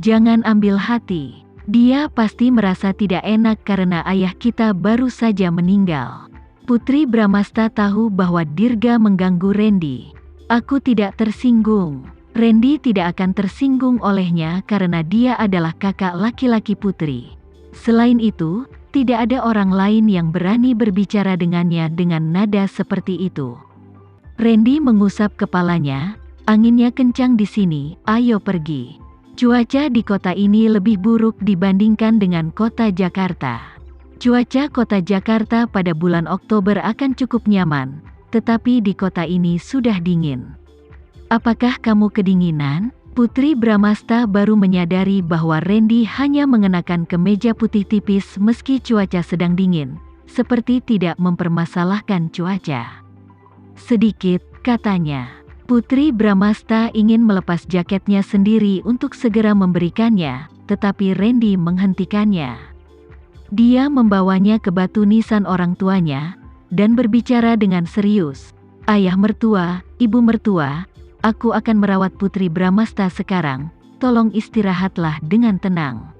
Jangan ambil hati. Dia pasti merasa tidak enak karena ayah kita baru saja meninggal. Putri Bramasta tahu bahwa Dirga mengganggu Randy. Aku tidak tersinggung. Randy tidak akan tersinggung olehnya karena dia adalah kakak laki-laki Putri. Selain itu, tidak ada orang lain yang berani berbicara dengannya dengan nada seperti itu. Randy mengusap kepalanya. Anginnya kencang di sini, ayo pergi. Cuaca di kota ini lebih buruk dibandingkan dengan kota Jakarta. Cuaca kota Jakarta pada bulan Oktober akan cukup nyaman, tetapi di kota ini sudah dingin. Apakah kamu kedinginan? Putri Bramasta baru menyadari bahwa Randy hanya mengenakan kemeja putih tipis meski cuaca sedang dingin, seperti tidak mempermasalahkan cuaca. Sedikit, katanya. Putri Bramasta ingin melepas jaketnya sendiri untuk segera memberikannya, tetapi Randy menghentikannya. Dia membawanya ke batu nisan orang tuanya, dan berbicara dengan serius. Ayah mertua, ibu mertua, aku akan merawat Putri Bramasta sekarang, tolong istirahatlah dengan tenang.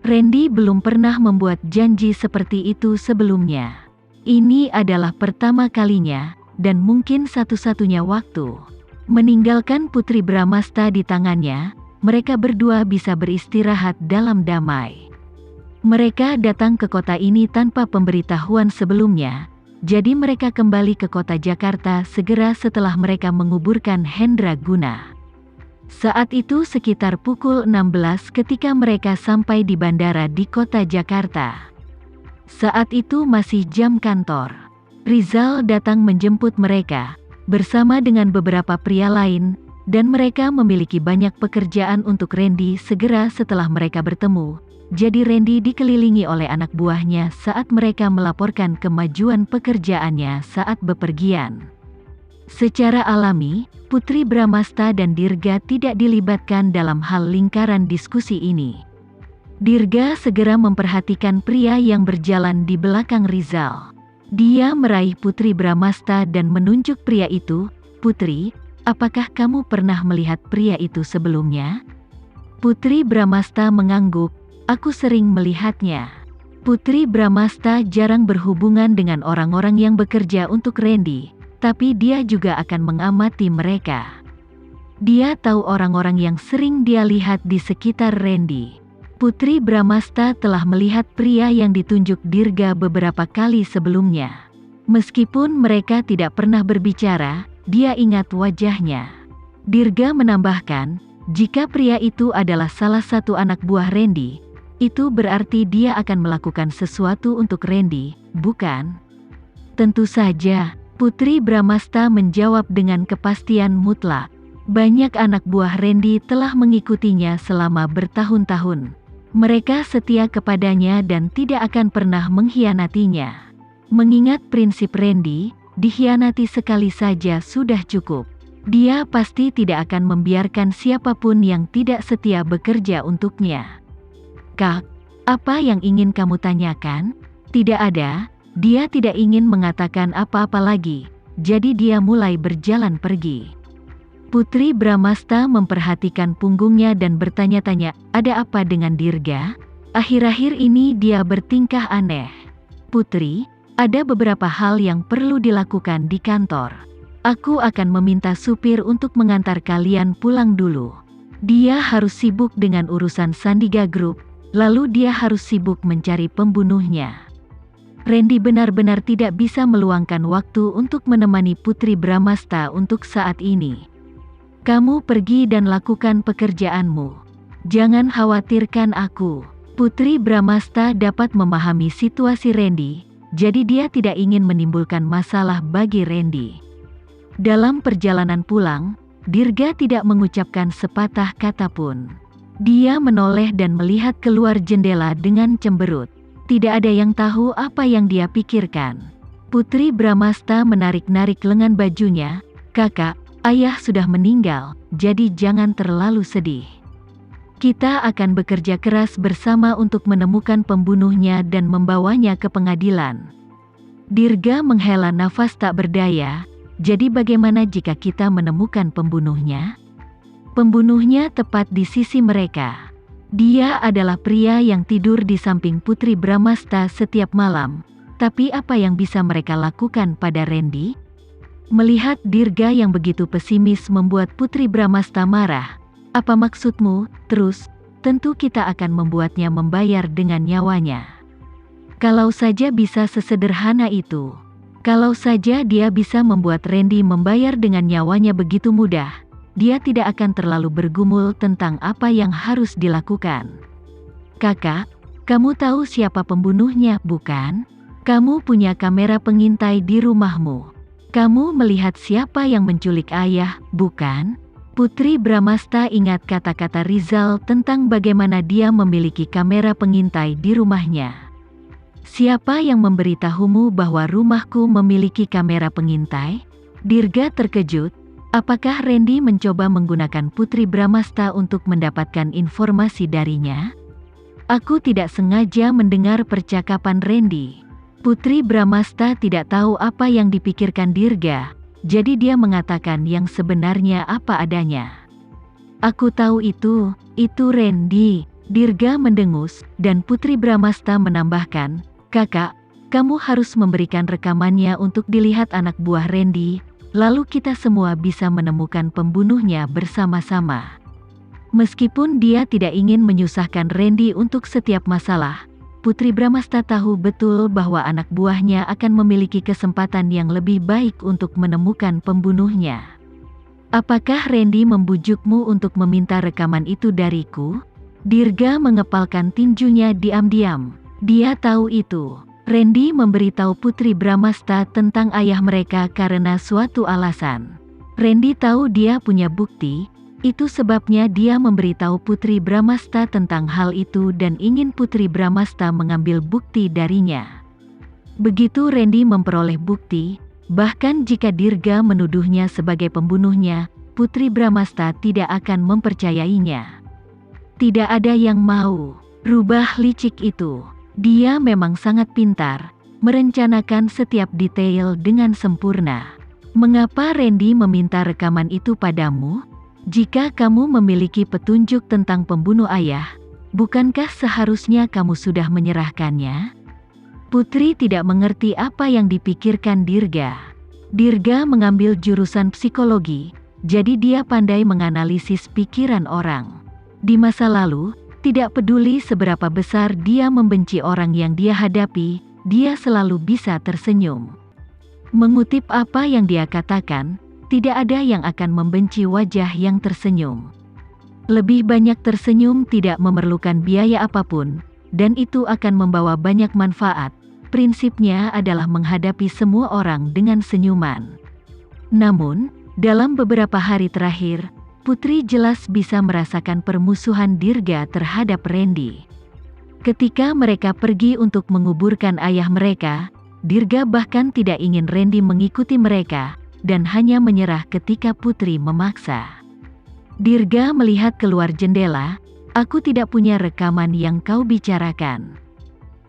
Randy belum pernah membuat janji seperti itu sebelumnya. Ini adalah pertama kalinya, dan mungkin satu-satunya waktu. Meninggalkan Putri Bramasta di tangannya, mereka berdua bisa beristirahat dalam damai. Mereka datang ke kota ini tanpa pemberitahuan sebelumnya, jadi mereka kembali ke kota Jakarta segera setelah mereka menguburkan Hendra Guna. Saat itu sekitar pukul 16 ketika mereka sampai di bandara di kota Jakarta. Saat itu masih jam kantor. Rizal datang menjemput mereka, bersama dengan beberapa pria lain, dan mereka memiliki banyak pekerjaan untuk Randy segera setelah mereka bertemu. Jadi Randy dikelilingi oleh anak buahnya saat mereka melaporkan kemajuan pekerjaannya saat bepergian. Secara alami, Putri Bramasta dan Dirga tidak dilibatkan dalam hal lingkaran diskusi ini. Dirga segera memperhatikan pria yang berjalan di belakang Rizal. Dia meraih Putri Bramasta dan menunjuk pria itu. Putri, apakah kamu pernah melihat pria itu sebelumnya? Putri Bramasta mengangguk. Aku sering melihatnya. Putri Bramasta jarang berhubungan dengan orang-orang yang bekerja untuk Randy, tapi dia juga akan mengamati mereka. Dia tahu orang-orang yang sering dia lihat di sekitar Randy. Putri Bramasta telah melihat pria yang ditunjuk Dirga beberapa kali sebelumnya. Meskipun mereka tidak pernah berbicara, dia ingat wajahnya. Dirga menambahkan, jika pria itu adalah salah satu anak buah Randy, itu berarti dia akan melakukan sesuatu untuk Randy, bukan? Tentu saja, Putri Bramasta menjawab dengan kepastian mutlak. Banyak anak buah Randy telah mengikutinya selama bertahun-tahun. Mereka setia kepadanya dan tidak akan pernah mengkhianatinya. Mengingat prinsip Randy, dikhianati sekali saja sudah cukup. Dia pasti tidak akan membiarkan siapapun yang tidak setia bekerja untuknya. Kak, apa yang ingin kamu tanyakan? Tidak ada, dia tidak ingin mengatakan apa-apa lagi, jadi dia mulai berjalan pergi. Putri Bramasta memperhatikan punggungnya dan bertanya-tanya, ada apa dengan Dirga? Akhir-akhir ini dia bertingkah aneh. Putri, ada beberapa hal yang perlu dilakukan di kantor. Aku akan meminta supir untuk mengantar kalian pulang dulu. Dia harus sibuk dengan urusan Sandiga Group, lalu dia harus sibuk mencari pembunuhnya. Randy benar-benar tidak bisa meluangkan waktu untuk menemani Putri Bramasta untuk saat ini. Kamu pergi dan lakukan pekerjaanmu. Jangan khawatirkan aku. Putri Bramasta dapat memahami situasi Randy, jadi dia tidak ingin menimbulkan masalah bagi Randy. Dalam perjalanan pulang, Dirga tidak mengucapkan sepatah kata pun. Dia menoleh dan melihat keluar jendela dengan cemberut. Tidak ada yang tahu apa yang dia pikirkan. Putri Bramasta menarik-narik lengan bajunya. Kakak, ayah sudah meninggal, jadi jangan terlalu sedih. Kita akan bekerja keras bersama untuk menemukan pembunuhnya dan membawanya ke pengadilan. Dirga menghela nafas tak berdaya. Jadi bagaimana jika kita menemukan pembunuhnya? Pembunuhnya tepat di sisi mereka. Dia adalah pria yang tidur di samping Putri Bramasta setiap malam. Tapi apa yang bisa mereka lakukan pada Randy? Melihat Dirga yang begitu pesimis membuat Putri Bramasta marah. Apa maksudmu? Terus, tentu kita akan membuatnya membayar dengan nyawanya. Kalau saja bisa sesederhana itu. Kalau saja dia bisa membuat Randy membayar dengan nyawanya begitu mudah, dia tidak akan terlalu bergumul tentang apa yang harus dilakukan. Kakak, kamu tahu siapa pembunuhnya, bukan? Kamu punya kamera pengintai di rumahmu. Kamu melihat siapa yang menculik ayah, bukan? Putri Bramasta ingat kata-kata Rizal tentang bagaimana dia memiliki kamera pengintai di rumahnya. Siapa yang memberitahumu bahwa rumahku memiliki kamera pengintai? Dirga terkejut. Apakah Randy mencoba menggunakan Putri Bramasta untuk mendapatkan informasi darinya? Aku tidak sengaja mendengar percakapan Randy. Putri Bramasta tidak tahu apa yang dipikirkan Dirga, jadi dia mengatakan yang sebenarnya apa adanya. Aku tahu itu Randy. Dirga mendengus, dan Putri Bramasta menambahkan, kakak, kamu harus memberikan rekamannya untuk dilihat anak buah Randy, lalu kita semua bisa menemukan pembunuhnya bersama-sama. Meskipun dia tidak ingin menyusahkan Randy untuk setiap masalah, Putri Bramasta tahu betul bahwa anak buahnya akan memiliki kesempatan yang lebih baik untuk menemukan pembunuhnya. Apakah Randy membujukmu untuk meminta rekaman itu dariku? Dirga mengepalkan tinjunya diam-diam. Dia tahu itu. Randy memberitahu Putri Bramasta tentang ayah mereka karena suatu alasan. Randy tahu dia punya bukti. Itu sebabnya dia memberitahu Putri Bramasta tentang hal itu dan ingin Putri Bramasta mengambil bukti darinya. Begitu Randy memperoleh bukti, bahkan jika Dirga menuduhnya sebagai pembunuhnya, Putri Bramasta tidak akan mempercayainya. Tidak ada yang mau. Rubah licik itu. Dia memang sangat pintar, merencanakan setiap detail dengan sempurna. Mengapa Randy meminta rekaman itu padamu? Jika kamu memiliki petunjuk tentang pembunuh ayah, bukankah seharusnya kamu sudah menyerahkannya? Putri tidak mengerti apa yang dipikirkan Dirga. Dirga mengambil jurusan psikologi, jadi dia pandai menganalisis pikiran orang. Di masa lalu, tidak peduli seberapa besar dia membenci orang yang dia hadapi, dia selalu bisa tersenyum. Mengutip apa yang dia katakan, tidak ada yang akan membenci wajah yang tersenyum. Lebih banyak tersenyum tidak memerlukan biaya apapun, dan itu akan membawa banyak manfaat. Prinsipnya adalah menghadapi semua orang dengan senyuman. Namun, dalam beberapa hari terakhir, Putri jelas bisa merasakan permusuhan Dirga terhadap Randy. Ketika mereka pergi untuk menguburkan ayah mereka, Dirga bahkan tidak ingin Randy mengikuti mereka, dan hanya menyerah ketika Putri memaksa. Dirga melihat keluar jendela, aku tidak punya rekaman yang kau bicarakan.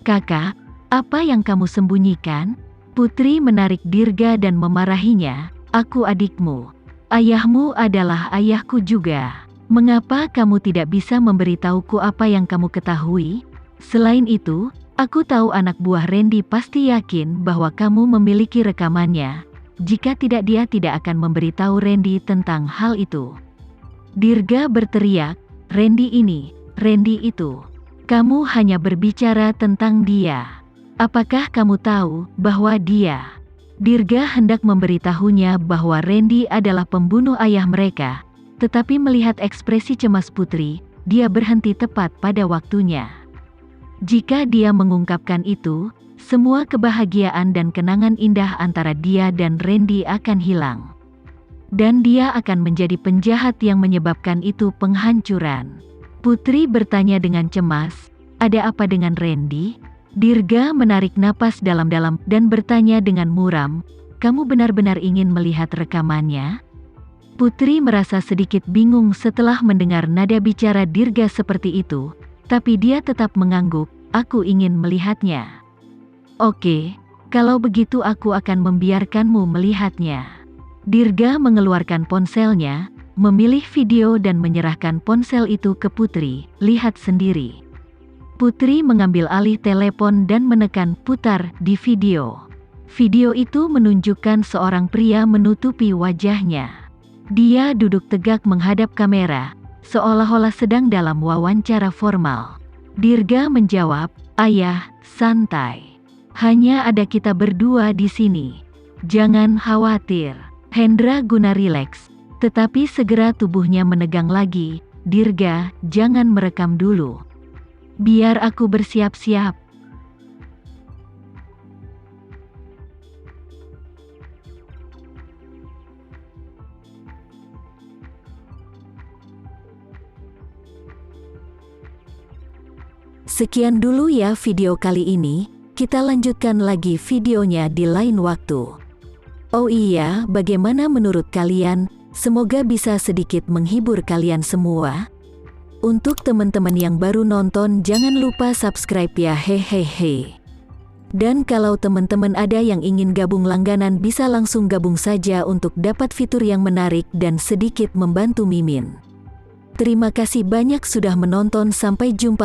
Kakak, apa yang kamu sembunyikan? Putri menarik Dirga dan memarahinya, aku adikmu. Ayahmu adalah ayahku juga. Mengapa kamu tidak bisa memberitahuku apa yang kamu ketahui? Selain itu, aku tahu anak buah Randy pasti yakin bahwa kamu memiliki rekamannya. Jika tidak, dia tidak akan memberitahu Randy tentang hal itu. Dirga berteriak, Randy ini, Randy itu. Kamu hanya berbicara tentang dia. Apakah kamu tahu bahwa dia? Dirga hendak memberitahunya bahwa Randy adalah pembunuh ayah mereka, tetapi melihat ekspresi cemas Putri, dia berhenti tepat pada waktunya. Jika dia mengungkapkan itu, semua kebahagiaan dan kenangan indah antara dia dan Randy akan hilang. Dan dia akan menjadi penjahat yang menyebabkan itu penghancuran. Putri bertanya dengan cemas, ada apa dengan Randy? Dirga menarik napas dalam-dalam dan bertanya dengan muram, kamu benar-benar ingin melihat rekamannya? Putri merasa sedikit bingung setelah mendengar nada bicara Dirga seperti itu, tapi dia tetap mengangguk, aku ingin melihatnya. Oke, kalau begitu aku akan membiarkanmu melihatnya. Dirga mengeluarkan ponselnya, memilih video dan menyerahkan ponsel itu ke Putri. Lihat sendiri. Putri mengambil alih telepon dan menekan putar di video. Video itu menunjukkan seorang pria menutupi wajahnya. Dia duduk tegak menghadap kamera, seolah-olah sedang dalam wawancara formal. Dirga menjawab, "Ayah, santai. Hanya ada kita berdua di sini. Jangan khawatir." Hendra guna rileks, tetapi segera tubuhnya menegang lagi. "Dirga, jangan merekam dulu. Biar aku bersiap-siap." Sekian dulu ya video kali ini, kita lanjutkan lagi videonya di lain waktu. Oh iya, bagaimana menurut kalian? Semoga bisa sedikit menghibur kalian semua. Untuk teman-teman yang baru nonton, jangan lupa subscribe ya, hehehe. Dan kalau teman-teman ada yang ingin gabung langganan, bisa langsung gabung saja untuk dapat fitur yang menarik dan sedikit membantu Mimin. Terima kasih banyak sudah menonton, sampai jumpa.